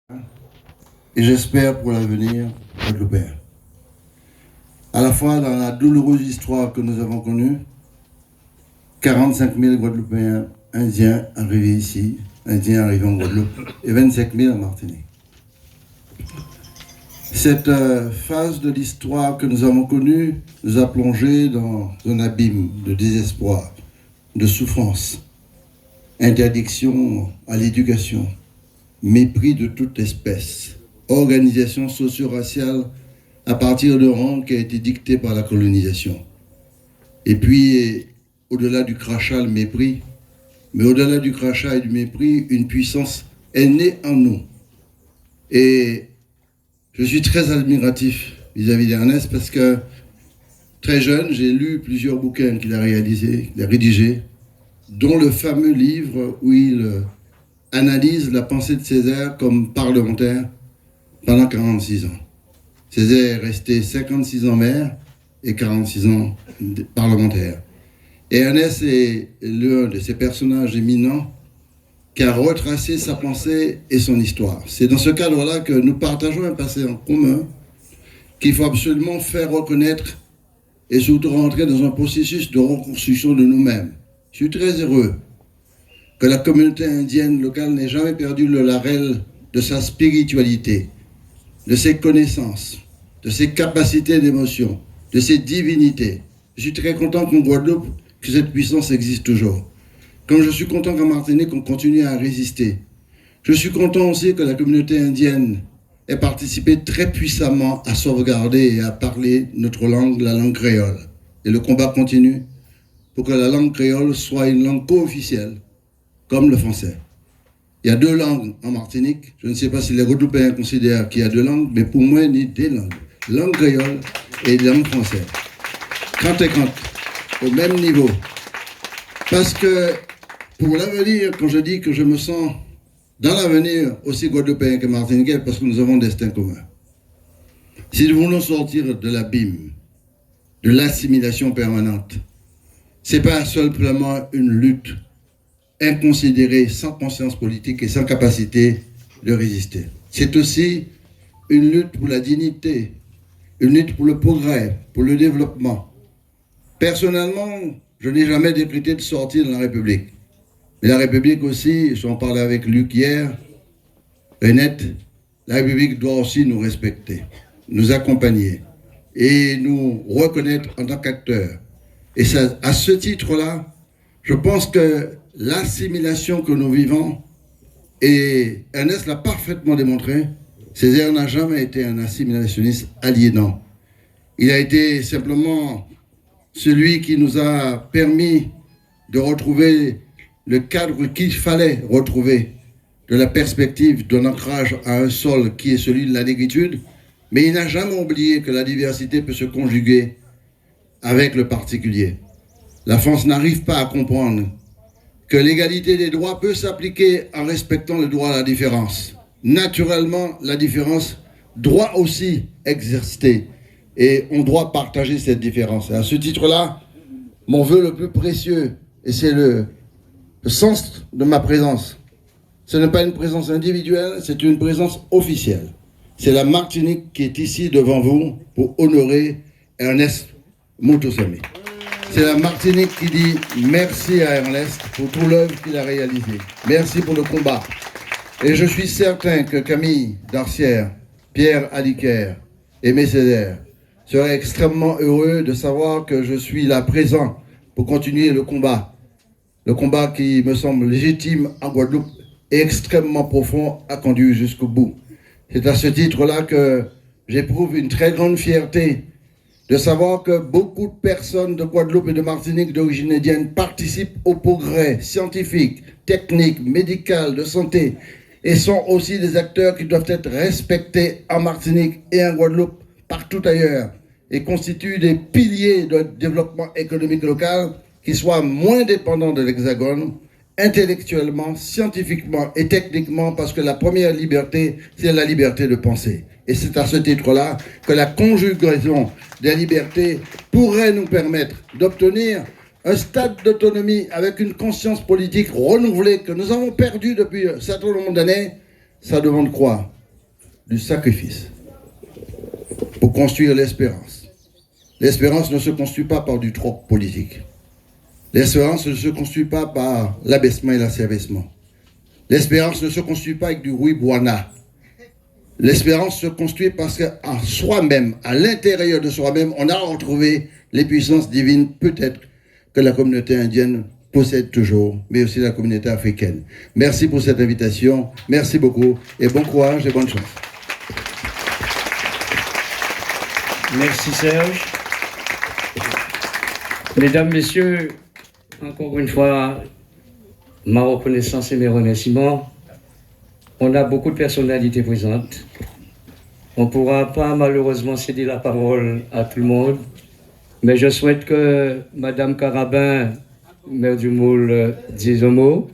et j'espère pour l'avenir guadeloupéen. À la fois dans la douloureuse histoire que nous avons connue, 45 000 Guadeloupéens indiens arrivés ici, indiens arrivés en Guadeloupe, et 25 000 en Martinique. Cette phase de l'histoire que nous avons connue nous a plongés dans un abîme de désespoir, de souffrance, interdiction à l'éducation, mépris de toute espèce, organisation socio-raciale à partir de rang qui a été dicté par la colonisation. Et puis, au-delà du crachat, le mépris, mais au-delà du crachat et du mépris, une puissance est née en nous. Et je suis très admiratif vis-à-vis d'Ernest parce que très jeune, j'ai lu plusieurs bouquins qu'il a rédigés, dont le fameux livre où il analyse la pensée de Césaire comme parlementaire pendant 46 ans. Césaire est resté 56 ans maire et 46 ans parlementaire. Et Ernest est l'un de ces personnages éminents qui a retracé sa pensée et son histoire. C'est dans ce cadre-là que nous partageons un passé en commun qu'il faut absolument faire reconnaître et surtout rentrer dans un processus de reconstruction de nous-mêmes. Je suis très heureux que la communauté indienne locale n'ait jamais perdu le laurel de sa spiritualité, de ses connaissances, de ses capacités d'émotion, de ses divinités. Je suis très content qu'en Guadeloupe, que cette puissance existe toujours. Comme je suis content qu'en Martinique, on continue à résister. Je suis content aussi que la communauté indienne ait participé très puissamment à sauvegarder et à parler notre langue, la langue créole. Et le combat continue pour que la langue créole soit une langue co-officielle, comme le français. Il y a 2 langues en Martinique. Je ne sais pas si les Guadeloupéens considèrent qu'il y a 2 langues, mais pour moi, il y a des langues. Langue créole et langue française. Quand et quand, au même niveau. Parce que pour l'avenir, quand je dis que je me sens dans l'avenir aussi guadeloupéen que martiniquais, parce que nous avons un destin commun. Si nous voulons sortir de l'abîme, de l'assimilation permanente, ce n'est pas simplement une lutte inconsidérée, sans conscience politique et sans capacité de résister. C'est aussi une lutte pour la dignité, une lutte pour le progrès, pour le développement. Personnellement, je n'ai jamais décrété de sortir de la République. Mais la République aussi, j'en parlais avec Luc hier, Renette, la République doit aussi nous respecter, nous accompagner et nous reconnaître en tant qu'acteurs. Et ça, à ce titre-là, je pense que l'assimilation que nous vivons, et Ernest l'a parfaitement démontré, Césaire n'a jamais été un assimilationniste aliénant. Il a été simplement celui qui nous a permis de retrouver le cadre qu'il fallait retrouver, de la perspective d'un ancrage à un sol qui est celui de la négritude, mais il n'a jamais oublié que la diversité peut se conjuguer avec le particulier. La France n'arrive pas à comprendre que l'égalité des droits peut s'appliquer en respectant le droit à la différence. Naturellement, la différence doit aussi exister et on doit partager cette différence. Et à ce titre-là, mon vœu le plus précieux, et c'est le sens de ma présence, ce n'est pas une présence individuelle, c'est une présence officielle. C'est la Martinique qui est ici devant vous pour honorer Ernest Moutoussamy. C'est la Martinique qui dit merci à Ernest pour tout l'œuvre qu'il a réalisé. Merci pour le combat. Et je suis certain que Camille Darcière, Pierre Aliquer et Aimé Césaire seraient extrêmement heureux de savoir que je suis là présent pour continuer le combat. Le combat qui me semble légitime en Guadeloupe et extrêmement profond à conduire jusqu'au bout. C'est à ce titre-là que j'éprouve une très grande fierté de savoir que beaucoup de personnes de Guadeloupe et de Martinique d'origine indienne participent au progrès scientifique, technique, médical, de santé et sont aussi des acteurs qui doivent être respectés en Martinique et en Guadeloupe, partout ailleurs, et constituent des piliers de développement économique local qui soient moins dépendants de l'Hexagone, intellectuellement, scientifiquement et techniquement, parce que la première liberté, c'est la liberté de penser. Et c'est à ce titre-là que la conjugaison des libertés pourrait nous permettre d'obtenir un stade d'autonomie avec une conscience politique renouvelée que nous avons perdue depuis un certain nombre d'années. Ça demande quoi? du sacrifice pour construire l'espérance. L'espérance ne se construit pas par du troc politique. L'espérance ne se construit pas par l'abaissement et l'asservissement. L'espérance ne se construit pas avec du rouibouana. L'espérance se construit parce qu'en soi-même, à l'intérieur de soi-même, on a retrouvé les puissances divines, peut-être que la communauté indienne possède toujours, mais aussi la communauté africaine. Merci pour cette invitation. Merci beaucoup et bon courage et bonne chance. Merci Serge. Mesdames, Messieurs, encore une fois, ma reconnaissance et mes remerciements. On a beaucoup de personnalités présentes. On ne pourra pas malheureusement céder la parole à tout le monde, mais je souhaite que Madame Carabin, maire du Moule, dise un mot.